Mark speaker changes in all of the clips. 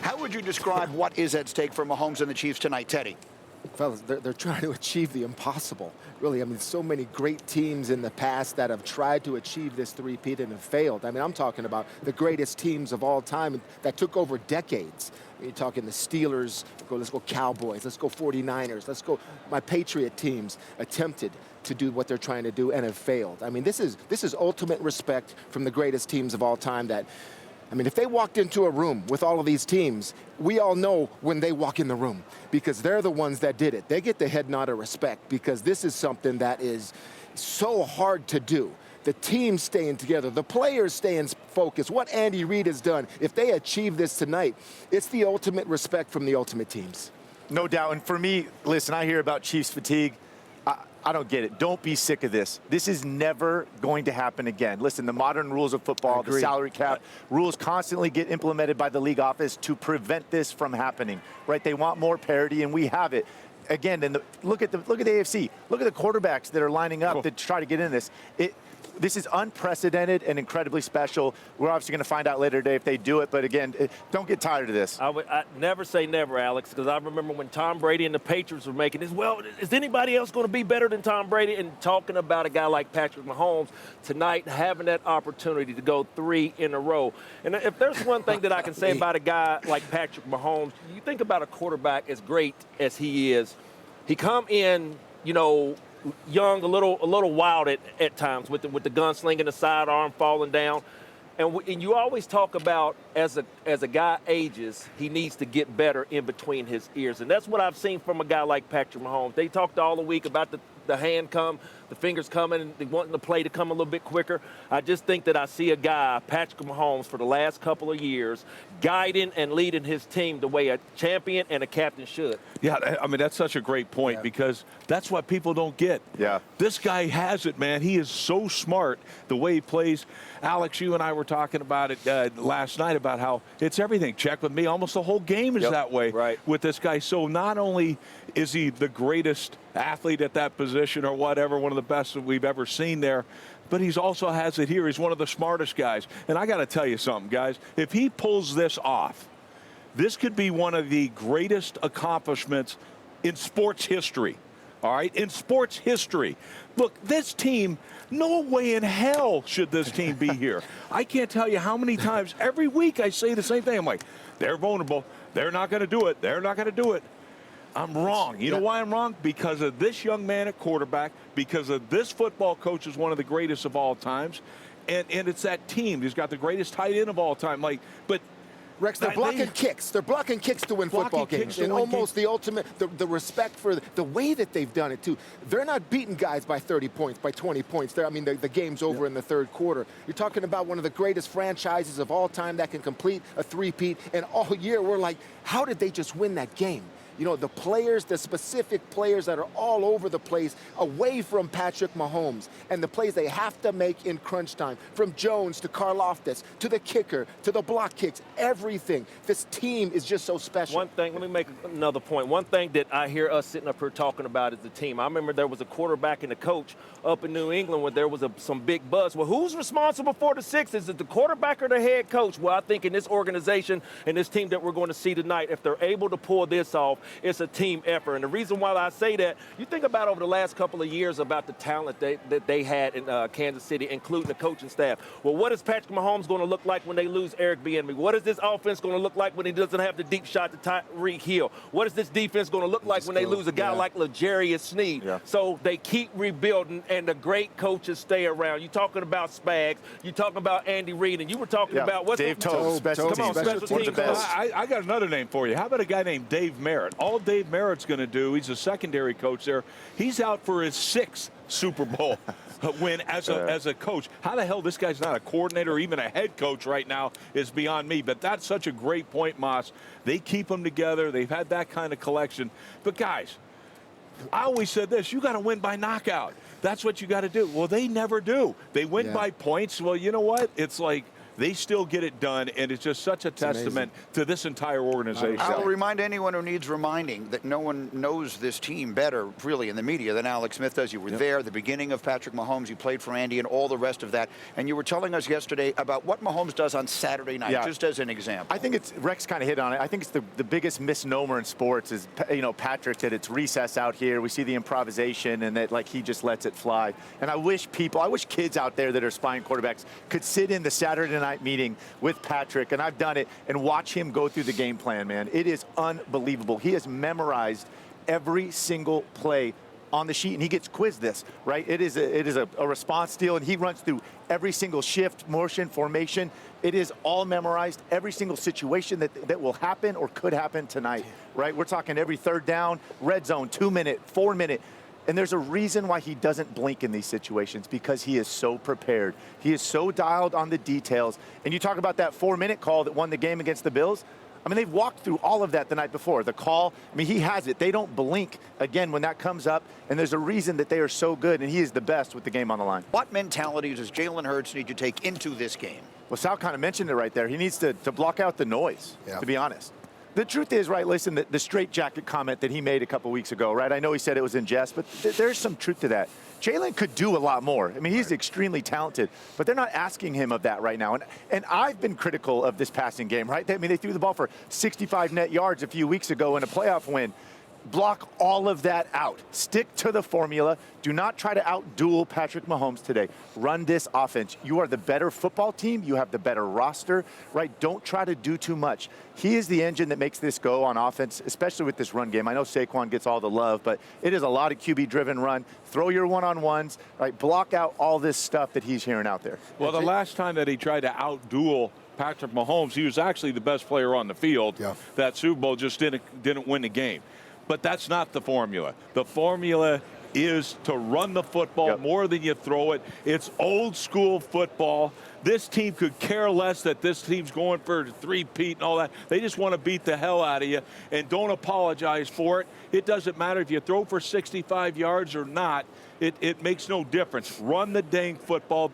Speaker 1: How would you describe what is at stake for Mahomes and the Chiefs tonight, Teddy?
Speaker 2: Fellas, they're trying to achieve the impossible. Really, I mean, so many great teams in the past that have tried to achieve this three-peat and have failed. I mean, I'm talking about the greatest teams of all time that took over decades. You're talking the Steelers, let's go Cowboys, let's go 49ers, let's go my Patriot teams attempted to do what they're trying to do and have failed. I mean, this is ultimate respect from the greatest teams of all time that, I mean, if they walked into a room with all of these teams, we all know when they walk in the room because they're the ones that did it. They get the head nod of respect because this is something that is so hard to do. The team staying together, the players staying focused. What Andy Reid has done, if they achieve this tonight, it's the ultimate respect from the ultimate teams.
Speaker 3: No doubt. And for me, listen, I hear about Chiefs fatigue. I don't get it. Don't be sick of this. This is never going to happen again. Listen, the modern rules of football, the salary cap, rules constantly get implemented by the league office to prevent this from happening, right? They want more parity, and we have it. Again, and look at the AFC. Look at the quarterbacks that are lining up to try to get in this. This is unprecedented and incredibly special. We're obviously going to find out later today if they do it, but again, don't get tired of this.
Speaker 4: I never say never, Alex, because I remember when Tom Brady and the Patriots were making this, well, is anybody else going to be better than Tom Brady? And talking about a guy like Patrick Mahomes tonight, having that opportunity to go 3 in a row. And if there's one thing that I can say about a guy like Patrick Mahomes, you think about a quarterback as great as he is. He come in, you know, young, a little wild at times with the gunslinging, the sidearm falling down. And you always talk about as a guy ages, he needs to get better in between his ears. And that's what I've seen from a guy like Patrick Mahomes. They talked all the week about the hand the fingers coming, and they wanting the play to come a little bit quicker. I just think that I see a guy, Patrick Mahomes, for the last couple of years, guiding and leading his team the way a champion and a captain should.
Speaker 5: Yeah, I mean, that's such a great point because that's what people don't get.
Speaker 3: Yeah.
Speaker 5: This guy has it, man. He is so smart the way he plays. Alex, you and I were talking about it last night about how it's everything. Check with me. Almost the whole game is that way with this guy. So not only is he the greatest athlete at that position or whatever, one of the best that we've ever seen there, but he's also has it here. He's one of the smartest guys. And I got to tell you something, guys. If he pulls this off, this could be one of the greatest accomplishments in sports history. All right, in sports history. Look, this team, no way in hell should this team be here. I can't tell you how many times every week I say the same thing. I'm like, they're vulnerable. They're not going to do it. They're not going to do it. I'm wrong. You know why I'm wrong? Because of this young man at quarterback, because of this football coach is one of the greatest of all times, and it's that team. He's got the greatest tight end of all time. But
Speaker 2: Rex, they're blocking kicks. They're blocking kicks to win football games. And almost the ultimate, the respect for the way that they've done it, too. They're not beating guys by 30 points, by 20 points. I mean, the game's over in the third quarter. You're talking about one of the greatest franchises of all time that can complete a three-peat. And all year, we're like, how did they just win that game? You know, the players, the specific players that are all over the place away from Patrick Mahomes and the plays they have to make in crunch time, from Jones to Karlaftis to the kicker to the block kicks, everything. This team is just so special.
Speaker 4: One thing, let me make another point. One thing that I hear us sitting up here talking about is the team. I remember there was a quarterback and a coach up in New England where there was some big buzz. Well, who's responsible for the six? Is it the quarterback or the head coach? Well, I think in this organization and this team that we're going to see tonight, if they're able to pull this off, it's a team effort. And the reason why I say that, you think about over the last couple of years about the talent that they had in Kansas City, including the coaching staff. Well, what is Patrick Mahomes going to look like when they lose Eric Bieniemy? What is this offense going to look like when he doesn't have the deep shot to Tyreek Hill? What is this defense going to look like when they lose a guy like L'Jarius Sneed? Yeah. So they keep rebuilding, and the great coaches stay around. You're talking about Spags. You're talking about Andy Reid, and you were talking about what's
Speaker 3: Dave Tobe, special teams.
Speaker 4: Special teams.
Speaker 5: I got another name for you. How about a guy named Dave Merritt? All Dave Merritt's going to do, he's a secondary coach there. He's out for his 6th Super Bowl win as a coach. How the hell this guy's not a coordinator or even a head coach right now is beyond me. But that's such a great point, Moss. They keep them together. They've had that kind of collection. But, guys, I always said this, you got to win by knockout. That's what you got to do. Well, they never do. They win by points. Well, you know what? It's like they still get it done, and it's just such a testament to this entire organization.
Speaker 1: I will remind anyone who needs reminding that no one knows this team better, really, in the media than Alex Smith does. You were there at the beginning of Patrick Mahomes. You played for Andy and all the rest of that. And you were telling us yesterday about what Mahomes does on Saturday night, just as an example.
Speaker 3: I think it's, Rex kind of hit on it. I think it's the biggest misnomer in sports is, Patrick, that it's recess out here. We see the improvisation and that, like, he just lets it fly. And I wish kids out there that are aspiring quarterbacks could sit in the Saturday night meeting with Patrick, and I've done it, and watch him go through the game plan, man. It is unbelievable. He has memorized every single play on the sheet, and he gets quizzed this, right? It is a response deal, and he runs through every single shift, motion, formation. It is all memorized, every single situation that will happen or could happen tonight, right? We're talking every third down, red zone, 2-minute, 4-minute. And there's a reason why he doesn't blink in these situations, because he is so prepared. He is so dialed on the details. And you talk about that 4-minute call that won the game against the Bills. I mean, they've walked through all of that the night before. The call, I mean, he has it. They don't blink again when that comes up. And there's a reason that they are so good, and he is the best with the game on the line.
Speaker 1: What mentalities does Jalen Hurts need to take into this game?
Speaker 3: Well, Sal kind of mentioned it right there. He needs to block out the noise, to be honest. The truth is, right, listen, the straitjacket comment that he made a couple weeks ago, right? I know he said it was in jest, but there's some truth to that. Jalen could do a lot more. I mean, he's extremely talented, but they're not asking him of that right now. And I've been critical of this passing game, right? I mean, they threw the ball for 65 net yards a few weeks ago in a playoff win. Block all of that out. Stick to the formula. Do not try to outduel Patrick Mahomes today. Run this offense. You are the better football team. You have the better roster, right? Don't try to do too much. He is the engine that makes this go on offense, especially with this run game. I know Saquon gets all the love, but it is a lot of QB-driven run. Throw your one-on-ones, right? Block out all this stuff that he's hearing out there.
Speaker 5: Well, the last time that he tried to outduel Patrick Mahomes, he was actually the best player on the field. That Super Bowl just didn't win the game. But that's not the formula. The formula is to run the football more than you throw it. It's old school football. This team could care less that this team's going for a three-peat and all that. They just want to beat the hell out of you, and don't apologize for it. It doesn't matter if you throw for 65 yards or not. It makes no difference. Run the dang football.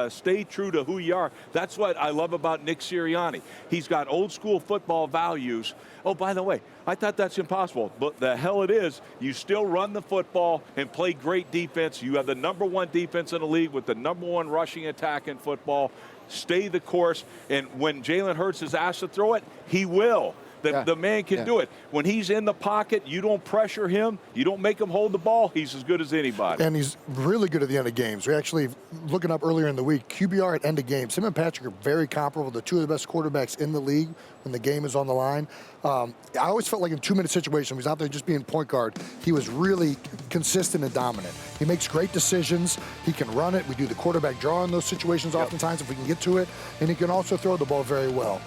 Speaker 5: Stay true to who you are. That's what I love about Nick Sirianni. He's got old school football values. Oh, by the way, I thought that's impossible, but the hell it is. You still run the football and play great defense. You have the #1 defense in the league with the #1 rushing attack in football. Stay the course, and when Jalen Hurts is asked to throw it, he will. The man can do it. When he's in the pocket, you don't pressure him. You don't make him hold the ball. He's as good as anybody.
Speaker 6: And he's really good at the end of games. We actually, looking up earlier in the week, QBR at end of games. Him and Patrick are very comparable. The two of the best quarterbacks in the league when the game is on the line. I always felt like in 2-minute situations, he was out there just being point guard. He was really consistent and dominant. He makes great decisions. He can run it. We do the quarterback draw in those situations oftentimes if we can get to it. And he can also throw the ball very well.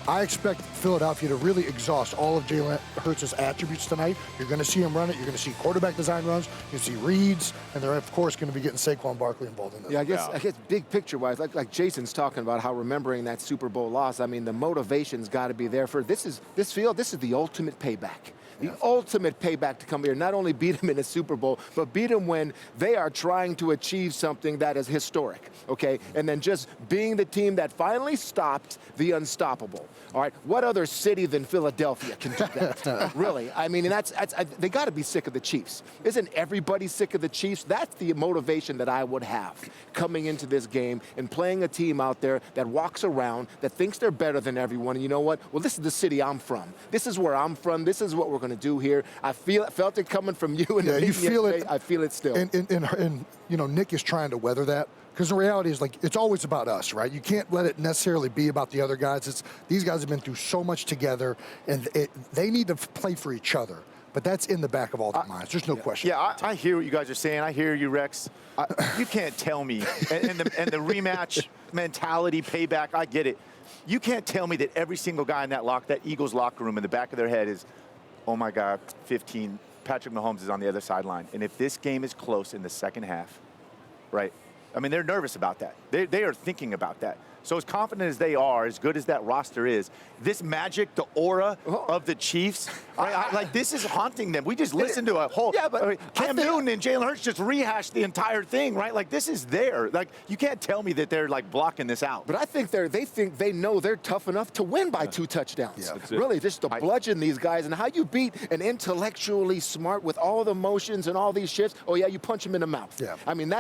Speaker 6: I expect Philadelphia to really exhaust all of Jalen Hurts' attributes tonight. You're going to see him run it. You're going to see quarterback design runs. You're going to see reads. And they're, of course, going to be getting Saquon Barkley involved in this.
Speaker 2: Yeah, I guess big picture-wise, like Jason's talking about how remembering that Super Bowl loss, I mean, the motivation's got to be there for this is the ultimate payback. The ultimate payback to come here, not only beat them in a Super Bowl, but beat them when they are trying to achieve something that is historic, okay? And then just being the team that finally stopped the unstoppable, all right? What other city than Philadelphia can do that? Really? I mean, they got to be sick of the Chiefs. Isn't everybody sick of the Chiefs? That's the motivation that I would have coming into this game and playing a team out there that walks around, that thinks they're better than everyone. And you know what? Well, this is the city I'm from. This is where I'm from. This is what we're going to do here. I felt it coming from you. And
Speaker 6: you feel it.
Speaker 2: I feel it still.
Speaker 6: And you know, Nick is trying to weather that. Because the reality is, like, it's always about us, right? You can't let it necessarily be about the other guys. These guys have been through so much together, and they need to play for each other. But that's in the back of all their minds. There's no question.
Speaker 3: Yeah, I hear what you guys are saying. I hear you, Rex. You can't tell me. And the rematch mentality, payback, I get it. You can't tell me that every single guy in that Eagles locker room in the back of their head is, oh, my God, 15, Patrick Mahomes is on the other sideline. And if this game is close in the second half, right, I mean, they're nervous about that. They are thinking about that. So as confident as they are, as good as that roster is, this magic, the aura of the Chiefs, right? Like this is haunting them. We just listened to a whole Cam Newton and Jalen Hurts just rehashed the entire thing, right? Like this is there. Like you can't tell me that they're like blocking this out.
Speaker 2: But I think they know they're tough enough to win by 2 touchdowns.
Speaker 3: Yeah.
Speaker 2: Really, just to bludgeon these guys, and how you beat an intellectually smart with all the motions and all these shifts. Oh yeah, you punch him in the mouth.
Speaker 6: Yeah.
Speaker 2: I mean,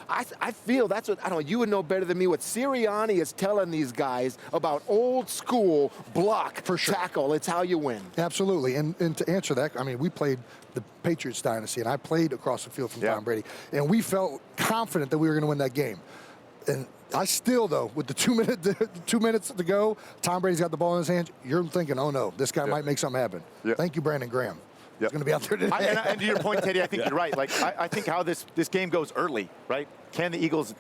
Speaker 2: I feel that's what, I don't know, you would know better than me what Sirianni is telling these guys about old school block
Speaker 6: for sure.
Speaker 2: tackle. It's how you win.
Speaker 6: Absolutely. And to answer that, I mean, we played the Patriots dynasty, and I played across the field from Tom Brady, and we felt confident that we were going to win that game. And I still, though, with the 2 minutes to go, Tom Brady's got the ball in his hands. You're thinking, oh no, this guy might make something happen. Thank you, Brandon Graham. He's going to be out there today.
Speaker 3: And to your point, Teddy, I think you're right. Like I think how this game goes early, right? Can the Eagles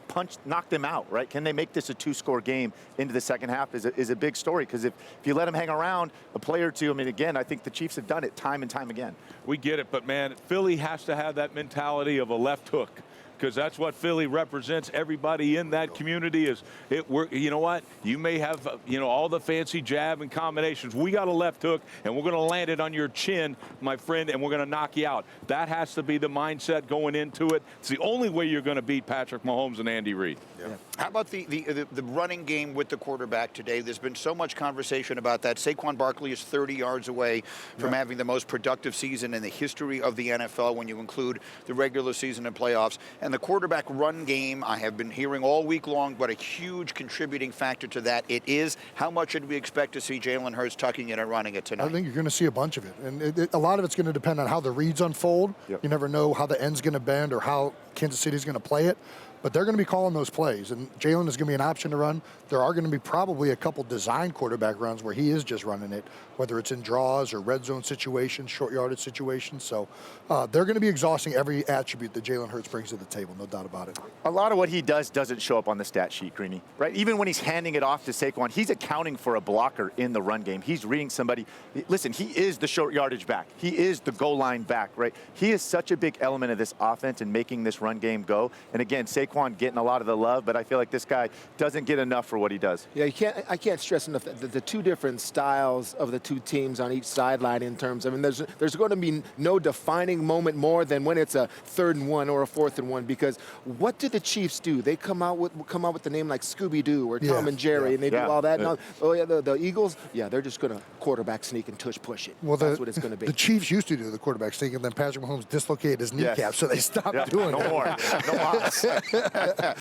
Speaker 3: knock them out, right? Can they make this a 2-score game into the second half is a big story, because if you let them hang around a play or two, I mean, again, I think the Chiefs have done it time and time again.
Speaker 5: We get it, but man, Philly has to have that mentality of a left hook, because that's what Philly represents. Everybody in that community is it. You know what? You may have all the fancy jab and combinations. We got a left hook, and we're going to land it on your chin, my friend, and we're going to knock you out. That has to be the mindset going into it. It's the only way you're going to beat Patrick Mahomes and Andy Reid.
Speaker 1: Yeah. How about the running game with the quarterback today? There's been so much conversation about that. Saquon Barkley is 30 yards away from having the most productive season in the history of the NFL when you include the regular season and playoffs. And the quarterback run game, I have been hearing all week long, but a huge contributing factor to that it is. How much should we expect to see Jalen Hurts tucking it and running it tonight?
Speaker 6: I think you're going to see a bunch of it. And a lot of it's going to depend on how the reads unfold. You never know how the end's going to bend or how Kansas City's going to play it. But they're going to be calling those plays, and Jalen is going to be an option to run. There are going to be probably a couple design quarterback runs where he is just running it, whether it's in draws or red zone situations, short yardage situations. So they're going to be exhausting every attribute that Jalen Hurts brings to the table, no doubt about it.
Speaker 3: A lot of what he does doesn't show up on the stat sheet, Greeny, right? Even when he's handing it off to Saquon, he's accounting for a blocker in the run game. He's reading somebody. Listen, he is the short yardage back. He is the goal line back, right? He is such a big element of this offense and making this run game go. And again, Saquon getting a lot of the love, but I feel like this guy doesn't get enough for what he does.
Speaker 2: Yeah, I can't stress enough the two different styles of the two teams on each sideline in terms. I mean, there's going to be no defining moment more than when it's a 3rd and 1 or a 4th and 1, because what do the Chiefs do? They come out with the name like Scooby-Doo or Tom and Jerry, and they do all that. And the Eagles, they're just going to quarterback sneak and tush push it. Well, that's what it's going to be.
Speaker 6: The Chiefs used to do the quarterback sneak, and then Patrick Mahomes dislocated his kneecap, so they stopped doing it.
Speaker 3: No more. No more.